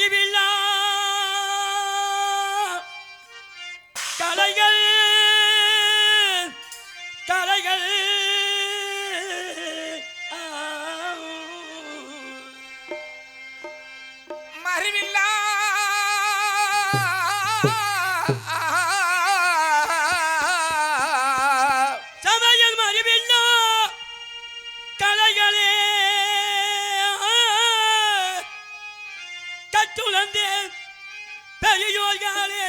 அறிவில்லா கலைகள் கலைகள் மறிவில்லா சமையல் மறிவில்லா கலைகளே கற்றுணர்ந்து பெரியோர்களே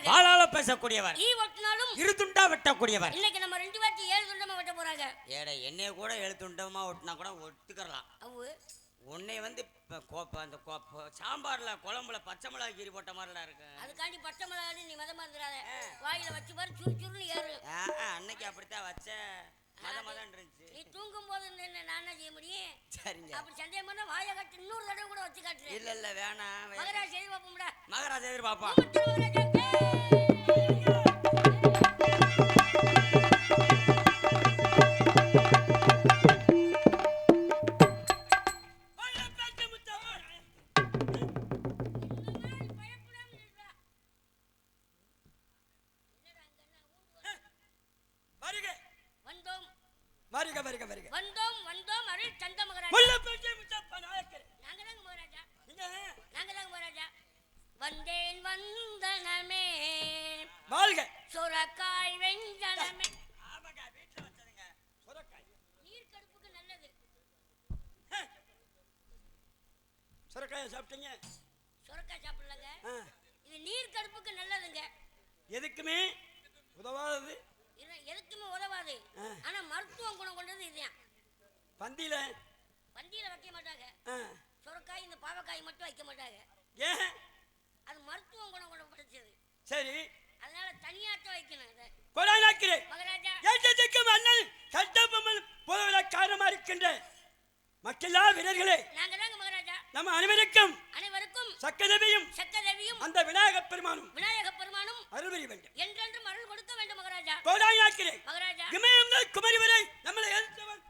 வாளால பேசக்கூடியவர், ஈ ஒட்டினாலும் இரு துண்டா வெட்டக்கூடியவர். இன்னைக்கு நம்ம 2 வாட்டி 7 துண்டமா வெட்ட போறாங்க. ஏடா என்னைய கூட 7 துண்டமா ஒட்டினா கூட ஒத்துக்கலாம். அவு உன்னை வந்து அந்த சாம்பார்ல குழம்புல பச்சை மிளகாய் கீரி போட்ட மாதிரிலாம் இருக்கு. அதுக்காண்டி பச்சை மிளகாய் நீ மதமா இருந்துறாத. வாயில வச்சு பாரு சுரு சுருன்னு ஏறு. அன்னைக்கு அப்படித்தான் வச்ச மதம் இருந்துச்சு. நீ தூங்கும் போது என்ன நான் செய்ய முடியும்? சரிங்க. அப்படி சந்தேகம் பண்ணா வாயை கட்டி இன்னொரு தடவை கூட வச்சு காட்டுறேன். இல்ல வேணாம். மகராஜ் எதிர்பார்ப்போம்டா. மகராஜ் எதிர்பார்ப்போம். வந்தோம் அருள் சந்த மகராஜா. நாங்க மகராஜா. வந்தேன் வந்தனமே வாழ்க. சுரக்காய் வெஞ்சனமே. ஆமாங்க, வீட்ல வச்சதுங்க சுரக்காய். நீர் கடுப்புக்கு நல்லது. சுரக்காய் சாப்பிட்டீங்க? சுரக்காய் சாப்பிடலங்க. இது நீர் கடுப்புக்கு நல்லதுங்க. எதுக்குமே உதவாதது. எதுக்குமே உதவாது. ஆனா மருத்துவம் குணம் கொண்டது இதுதான். பந்தியில வைக்க மாட்டாங்க. சுரக்காய் இந்த பாவக்காய் மட்டும் வைக்க மாட்டாங்க. ஏன்? அது மருத்துவம் குணம் கொண்டது. சரி, அதனால தனியாத்தான் வைக்கணும். இதை கொடானாக்கிறே மகராஜா. ஏற்றத்துக்கு மன்னன் கட்டபொம்மன் போல காரணமா இருக்கின்ற மக்களா வீரர்களே, நாங்க தாங்க மகராஜா. நம்ம அனைவருக்கும் சக்கரதேவியும் அந்த விநாயகப் பெருமானும் அருள் புரிய வேண்டும். என்றென்றும் அருள் கொடுக்க வேண்டும் மகராஜா. கொடானாக்கிறே மகராஜா. இமயம் குமரி வரை நம்மளை எழுத்தவன்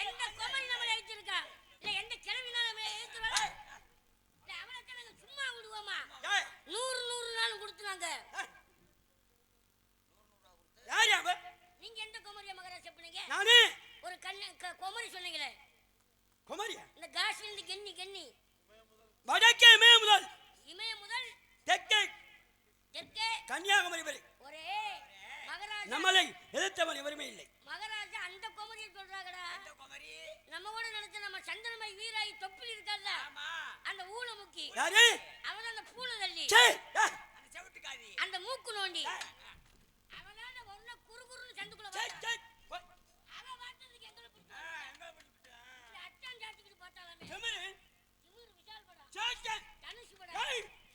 எந்த குமரி நம்மளை எழுத்திருக்கா? இல்ல எந்த கிழவினா நம்மளை எழுத்துவா? இல்ல அவளுக்கு நாங்க சும்மா விடுவோமா? 100 நாள் கொடுத்துனாங்க. யார் அவ? நீங்க எந்த குமரியா மகராஜா சொன்னீங்க? நானே ஒரு குமரி சொன்னீங்களே. குமரியா? இந்த காசில இருந்து கென்னி வடக்கே இமயம் முதல் தெற்கே கன்னியாகுமரி வரை ஒரே மகராஜா. நம்மளை எதிர்த்தவன் எவருமே இல்லை. மகராஜா அந்த குமரியை சொல்றாங்கடா. நம்ம கூட நினைச்ச நம்ம சந்திரமை வீராய் தொப்பில் இருக்கல்ல, அந்த ஊழ முக்கி யாரு? அவன் அந்த பூல தள்ளி அந்த மூக்கு நோண்டி அவனால ஒண்ணு குறுகுறுன்னு சந்துக்குள்ள அவன் பார்த்ததுக்கு எங்களை அச்சான் சாத்திக்கிட்டு பார்த்தாலுமே திமிரு விஷால் படம், தனுஷ் படம்,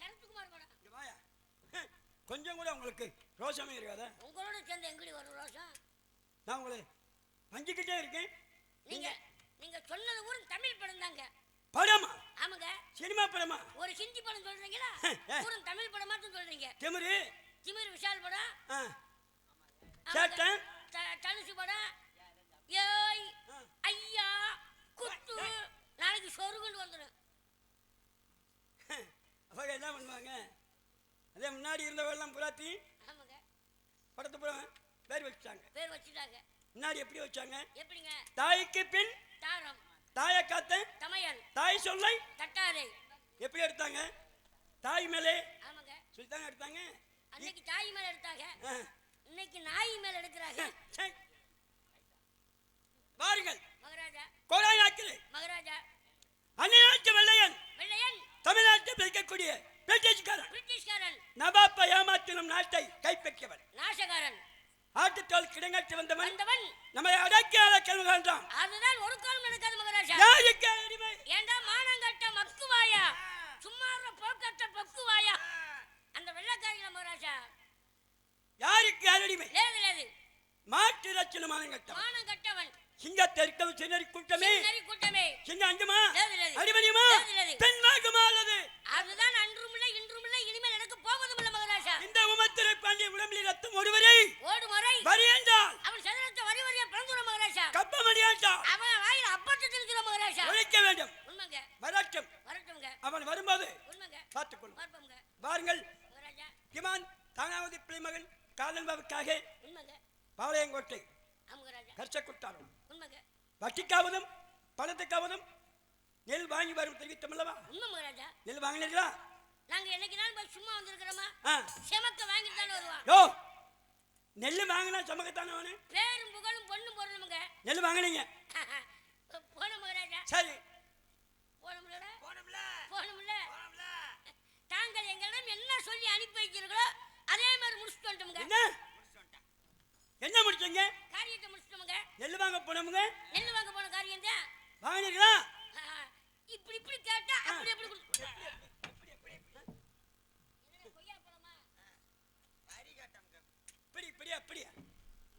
சரத்குமார் படம். கொஞ்சம் கூட உங்களுக்கு ரோஷமே இருக்காத? உங்களோட சேர்ந்து எங்கடி வரும் ரோஷம்? நான் உங்களை வஞ்சிக்கிட்டே இருக்கேன். நீங்க சொன்னது ஒரு தமிழ் படம் தாங்க. படமா? ஆமாங்க. சினிமா படமா? ஒரு ஹிந்தி படம் சொல்றீங்களா? ஒரு தமிழ் படமா தான் சொல்றீங்க. திமிரு விஷால் படம், சேட்டன், தனுஷ் படம், ஏய் ஐயா குத்து நாளைக்கு சொருகுண்டு வந்துடும். அவங்க என்ன பண்ணுவாங்க? அதே முன்னாடி இருந்தவெல்லாம் புறாத்தி படத்து புறம் பேர் வச்சுட்டாங்க. முன்னாடி எப்படி வச்சாங்க? எப்படிங்க? தாய்க்கு பின் தாரம், தாயை காத்த தமையன், தாய் சொல்லை தட்டாரை. எப்படி எடுத்தாங்க? தாய் மேலே ஆமாங்க சொல்லித்தாங்க எடுத்தாங்க. அன்னைக்கு தாய் மேல எடுத்தாங்க, இன்னைக்கு நாய் மேல எடுக்கிறாங்க. பாருங்கள் மகராஜா. கோடாயாக்கிலே மகராஜா. அந்நாட்டு வெள்ளையன் தமிழ்நாட்டில் இருக்கக்கூடிய பிரிட்டிஷ்காரன் நவாப்பை ஏமாற்றினும் நாட்டை கைப்பற்றியவன், நாசகாரன், ஆட்டுத்தோல் கிடங்கட்டு வந்தவன் நம்மை அடக்கியாத கல்விகான்றான். அதுதான் ஒரு காலம் நடக்காது மகராஜா. யாருக்கு அடிமை? ஏண்டா மானங்கட்ட மக்குவாயா, சும்மா போக்கட்ட பக்குவாயா, அந்த வெள்ளக்காரிகள மகராஜா. யாருக்கு அடிமை? லேது மாட்டு ரச்சன மானங்கட்டவன் சிங்கத்தை இருக்கவும் சின்னறி கூட்டமே சிங்க அஞ்சுமா அடிமணியுமா பெண்மாகுமா அல்லது அதுதான் அன்றும் இல்லை இன்றும் இல்லை இனிமேல் எனக்கு போவதும் இல்லை மகராஜா. இந்த உமத்திரை பாண்டிய உடம்பில் ரத்தம் ஓடுவரை வரி என்றால் அவன் சதுரத்தை வரிவரியா பிறந்துற மகராஜா. கப்பமணி என்றால் அவன் வாயில் அப்பத்தை திணிக்கிற மகராஜா. உழைக்க வேண்டும். உண்மைங்க. வரட்டும்ங்க. அவன் வரும்போது உண்மைங்க பார்த்துக்கொள்ளும். பாருங்கள் மகராஜா. கிமான் தானாவதி பிள்ளை மகன் காலன் பாபுக்காக உண்மைங்க. பாளையங்கோட்டை கர்ச்சக்குட்டாலும் வட்டிக்காவதும் பணத்துக்காவதும் நெல் வாங்கி வரும் தெரிவித்தமல்லவா? உண்மை மகராஜா. நெல் வாங்கினீங்களா? நாங்க என்னைக்கு நாள் போய் சும்மா வந்திருக்கிறோமா? செமக்க வாங்கிட்டு தானே வருவான். யோ நெல் வாங்கினா சமக்கத்தானே அவனு? பேரும் புகழும் பொண்ணும் போறணுமுங்க. நெல் வாங்கினீங்க போன மகராஜா. சரி போனோம்ல தாங்கள் எங்களிடம் என்ன சொல்லி அனுப்பி வைக்கிறீர்களோ அதே முடிச்சீங்க? காரியத்தை முடிச்சிட்டோமுங்க. நெல் வாங்க போனோமுங்க. நெல் வாங்க போன காரியம் தான். வாங்கினீங்களா? இப்படி இப்படி கேட்டா அப்படி அப்படி கொய்யா பழமா? இப்படி இப்படி அப்படியா?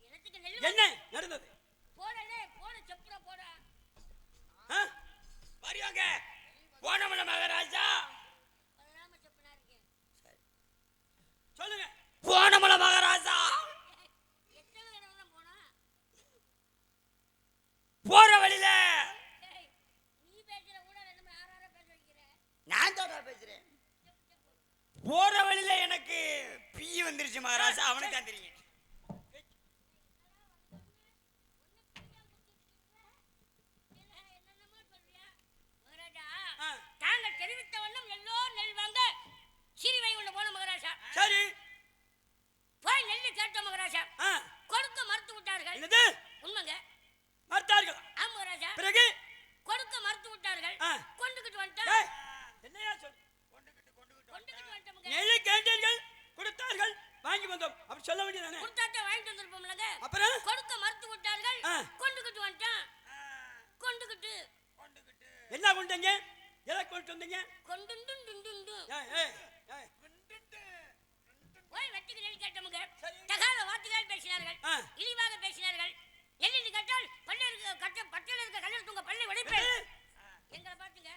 எனக்கு நெல் என்ன நடந்தது? போடலே போட செப்புற போட. வருவாங்க. போனமல மகாராஜா. பலராம செப்புனா இருக்கேன். சொல்லுங்க. போனமல மகாராஜா. எத்தனை தடவை தான் போனா? போற வழியில நீ பேசுற கூட ரெண்டு ஆறார பேச வைக்கிற. நான் தான் பேசுறேன். போற வழியில எனக்கு பீ வந்துருச்சு மகாராஜா. அவனுக்கு தான் தெரியும். தாங்கள் தெரிவித்த வண்ணம் எல்லோரும் நெல் வாங்க சிறுவை உள்ள போன மகாராஜா. சரி. போய் நெல் கேட்ட மகாராஜா. கொடுக்க மறுத்து விட்டார்கள். என்னது? உண்மைங்க. மறுத்தார்கள். ஆமா மகாராஜா. பிறகு கொடுக்க மறுத்து விட்டார்கள். கொண்டுகிட்டு வந்துட்டேன். ஏய், என்னையா சொல்? கொண்டுகிட்டு வந்துட்டோமுங்க. நெல் கேட்டீர்கள், கொடுத்தார்கள், வாங்கி வந்தோம். அப்படி சொல்ல வேண்டியதானே? கொடுத்தாட்ட வாங்கிட்டு வந்திருப்போம்லங்க. அப்புறம் கொடுக்க மறுத்து விட்டார்கள். கொண்டுகிட்டு வந்துட்டேன். கொண்டுகிட்டு என்ன கொண்டீங்க? எதை கொண்டு வந்தீங்க? கொண்டுண்டு ஏய், ஏய், ஏய். போய் வெட்டிக்கு நெல் கேட்டோமுங்க. தகாத வார்த்தைகள் பேசினார்கள். இழிவாக பேசினார்கள். நெல்லிட்டு கேட்டால் பல்ல கட்ட பட்டியல இருக்க கல்லர் தூங்க பல்லை உடைப்பேன். எங்களை பாத்துங்க.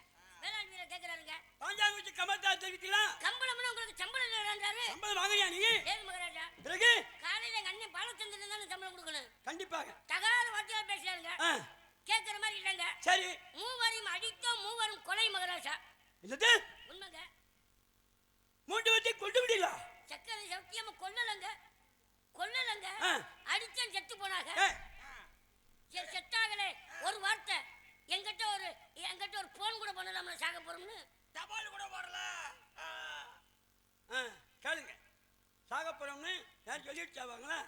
வேளாண் வீரர் கேக்குறாருங்க. பாஞ்சாங்குச்சி கமர்தா தெரிவித்தீங்களா? சம்பளம்னு உங்களுக்கு சம்பளம் இல்லைன்றாரு. சம்பளம் வாங்கியா நீ? ஏது மகாராஜா. பிறகு காலையில எங்க அண்ணன் பாலச்சந்திரன் தான் சம்பளம் கொடுக்கணும். கண்டிப்பாக தகாத வார்த்தைகள் பேசினாருங்க. கேட்கிற மாதிரி இல்லைங்க. சரி. மூவரையும் அடித்தோம், மூவரும் கொலை மகாராஜா. என்னது? உண்மைங்க. மூன்று வட்டி கொண்டு விடல. சக்கரை சத்தியமா கொல்லலங்க. கொல்லலங்க. அடிச்சேன் செத்து போனாங்க. சரி செத்தாகலே. ஒரு வார்த்தை எங்கிட்ட ஒரு போன் கூட பண்ணலாம்ல சாக போறோம்னு. தபால் கூட போடல. கேளுங்க. சாக போறோம்னு யார் சொல்லிட்டு சாவாங்களா?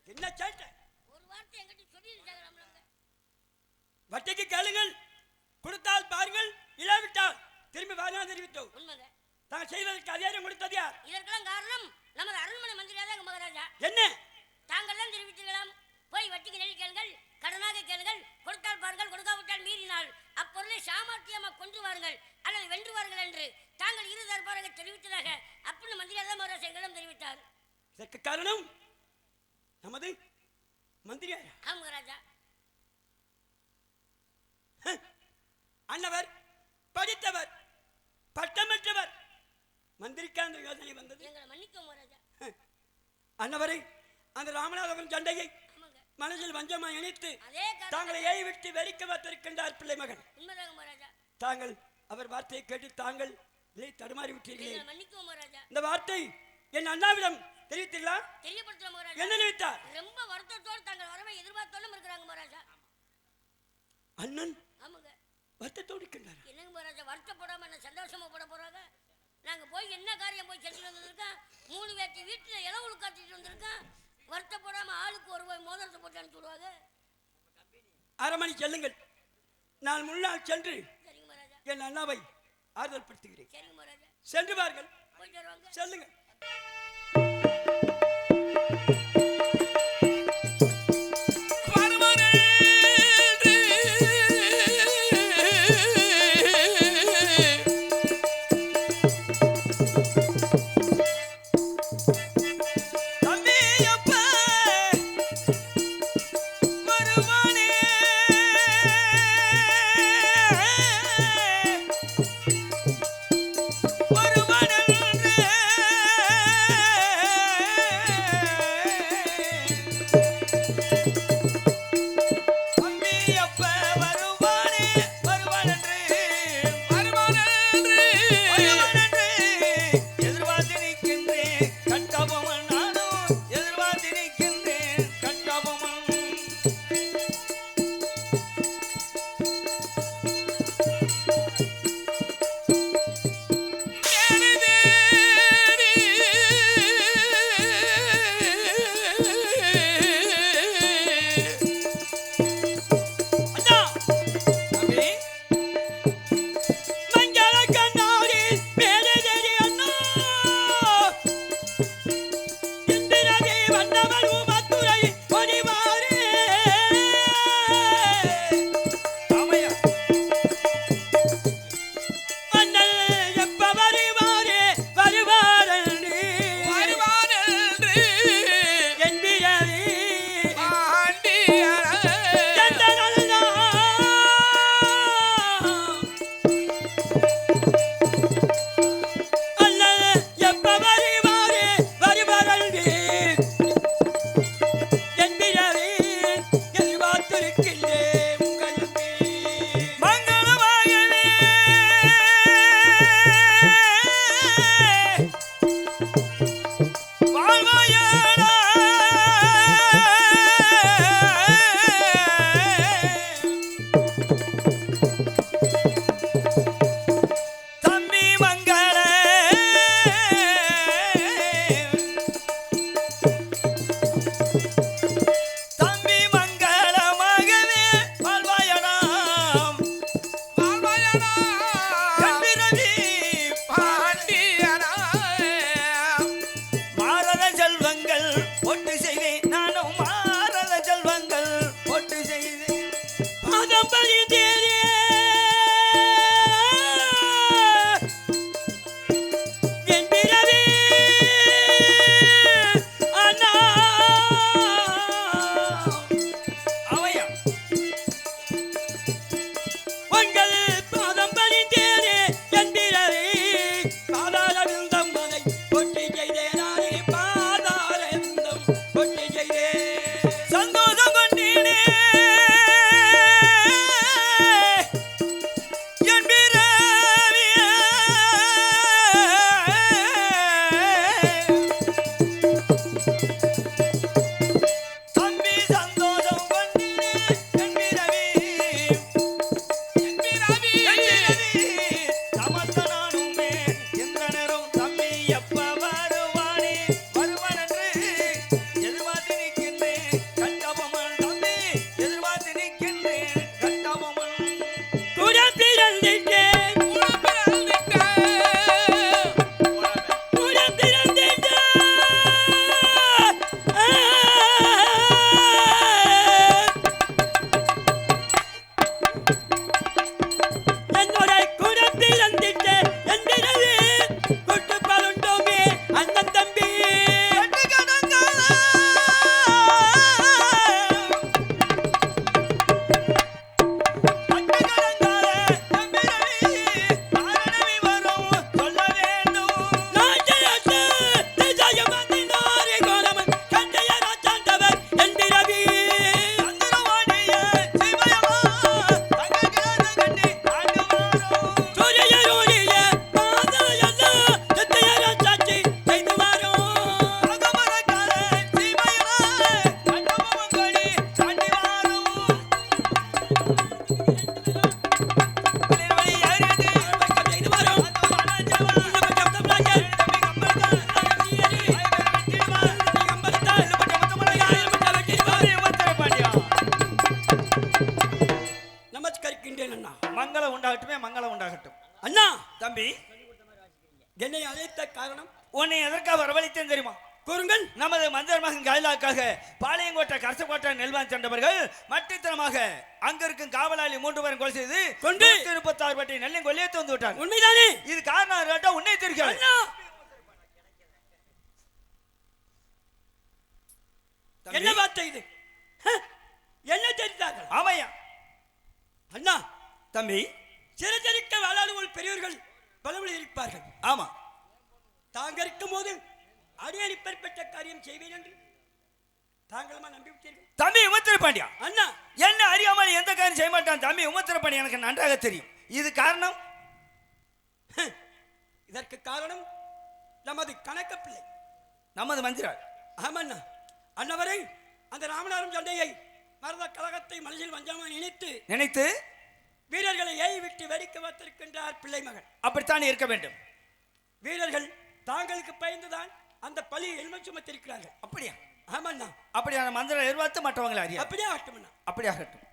என்ன சேட்டை? ஒரு வார்த்தை எங்கிட்ட சொல்லிட்டு சாகலாம்லங்க. வட்டிக்கு கேளுங்கள், கொடுத்தால் பாருங்கள், இல்லாவிட்டால் திரும்பி வாங்க தெரிவித்தோம். உண்மைங்க. தான் செய்வதற்கு அதிகாரம் கொடுத்தது யார்? இதற்கெல்லாம் காரணம் நமது அரண்மனை மந்திரியாதான் மகாராஜா. என்ன? தாங்கள் தான் தெரிவித்தீர்களாம். போய் வட்டிக்கு நெல் கேளுங்கள், கடனாக கேளுங்கள், கொடுத்தால் பாருங்கள், கொடுக்காவிட்டால் மீறினால் அப்பொருளை சாமர்த்தியமா கொன்று வாருங்கள் அல்லது வென்றுவார்கள் என்று தாங்கள் இரு தரப்பாக தெரிவித்ததாக அப்படின்னு மந்திரியாதான் மகாராஜா எங்களிடம் தெரிவித்தார். இதற்கு காரணம் நமது மந்திரியார். ஆம் மகாராஜா. அன்னவர் படித்தவர், பட்டமற்றவர், மந்திரிக்கு அந்த யோசனை வந்தது. எங்களை மன்னிக்கும் மகாராஜா. அன்னவரை அந்த ராமநாதபுரம் சண்டையை ஆமாங்க. மனசில் வஞ்சமா இணைத்து அதே தாங்களை ஏய் விட்டு வெறிக்க வைத்திருக்கின்றார் பிள்ளை மகன். உண்மைதாக மகாராஜா. தாங்கள் அவர் வார்த்தையை கேட்டு தாங்கள் இதை தடுமாறி விட்டீர்களே. எங்களை மன்னிக்கும் மகாராஜா. இந்த வார்த்தை என் அண்ணாவிடம் தெரிவித்தீர்களா? தெரியப்படுத்துறோம் மகாராஜா. என்ன தெரிவித்தார்? ரொம்ப வருத்தத்தோடு தாங்கள் வரவை எதிர்பார்த்தோடும் இருக்கிறாங்க மகாராஜா. அண்ணன் ஆமாங்க. வருத்தத்தோடு இருக்கின்றார். என்னங்க மகாராஜா வருத்தப்படாம என்ன சந்தோஷமா போட போறாங்க? நாங்க போய் என்ன காரியம் போய் செஞ்சு வந்திருக்கோம்? 3 வேட்டி வீட்டுல இளவுలు காட்டிட்டு வந்திருக்கோம். வருத்தப்படாம ஆளுக்கு ஒரு போய் மோதிரத்தை போட்டு அனுப்பிச்சு விடுவாங்க. அரை மணி செல்லுங்கள், நான் முன்னால் சென்று சரிங்க மகாராஜா. என் அண்ணாவை ஆறுதல் படுத்துகிறேன். சரிங்க மகாராஜா. சென்று பாருங்கள். போயிட்டு வருவாங்க. செல்லுங்கள். அண்ணா தம்பி, என்னை அழைத்த காரணம்? உன்னை எதற்காக வரவழைத்தேன் தெரியுமா? கூறுங்கள். நமது மஞ்சள் மகன் கைலாக்காக பாளையங்கோட்டை கரசக்கோட்டை நெல்வான் சென்றவர்கள் மட்டித்தனமாக அங்கிருக்கும் காவலாளி 3 பேரும் கொலை செய்து 36 பட்டி நெல்லின் கொல்லியை தந்து விட்டார். உண்மைதானே? இது காரணம் கேட்டா உன்னை தெரியாது. என்ன வார்த்தை இது? என்ன தெரிந்தார்கள்? ஆமையா அண்ணா தம்பி, சிறஜரிக்க வாழாடுவோர் பெரியவர்கள் பலவழி இருப்பார்கள். ஆமா, தாங்க இருக்கும் போது அடியடிப்பட்ட காரியம் செய்வேன் என்று தாங்களுமா நம்பிவிட்டீர்கள். தம்பி உமத்திர பாண்டியா, அண்ணா என்ன அறியாமல் எந்த காரியம் செய்ய மாட்டான். தம்பி உமத்திர பாண்டியா எனக்கு நன்றாக தெரியும். இது காரணம்? இதற்கு காரணம் நமது கணக்க பிள்ளை, நமது மந்திரா. ஆமண்ணா, அன்னவரை அந்த ராமநாதம் சண்டையை மறந்த கழகத்தை மனசில் வஞ்சாமல் நினைத்து வீரர்களை ஏய் விட்டு வெடிக்க வைத்திருக்கின்றார் பிள்ளை மகன். அப்படித்தான் இருக்க வேண்டும். வீரர்கள் தாங்களுக்கு பயந்துதான் அந்த பழி எல்மை சுமத்திருக்கிறார்கள். அப்படியா? ஆமண்ணா, அப்படியான மந்திரம் எதிர்பார்த்து மற்றவங்களை அறிய. அப்படியே ஆகட்டும். அப்படியாகட்டும்.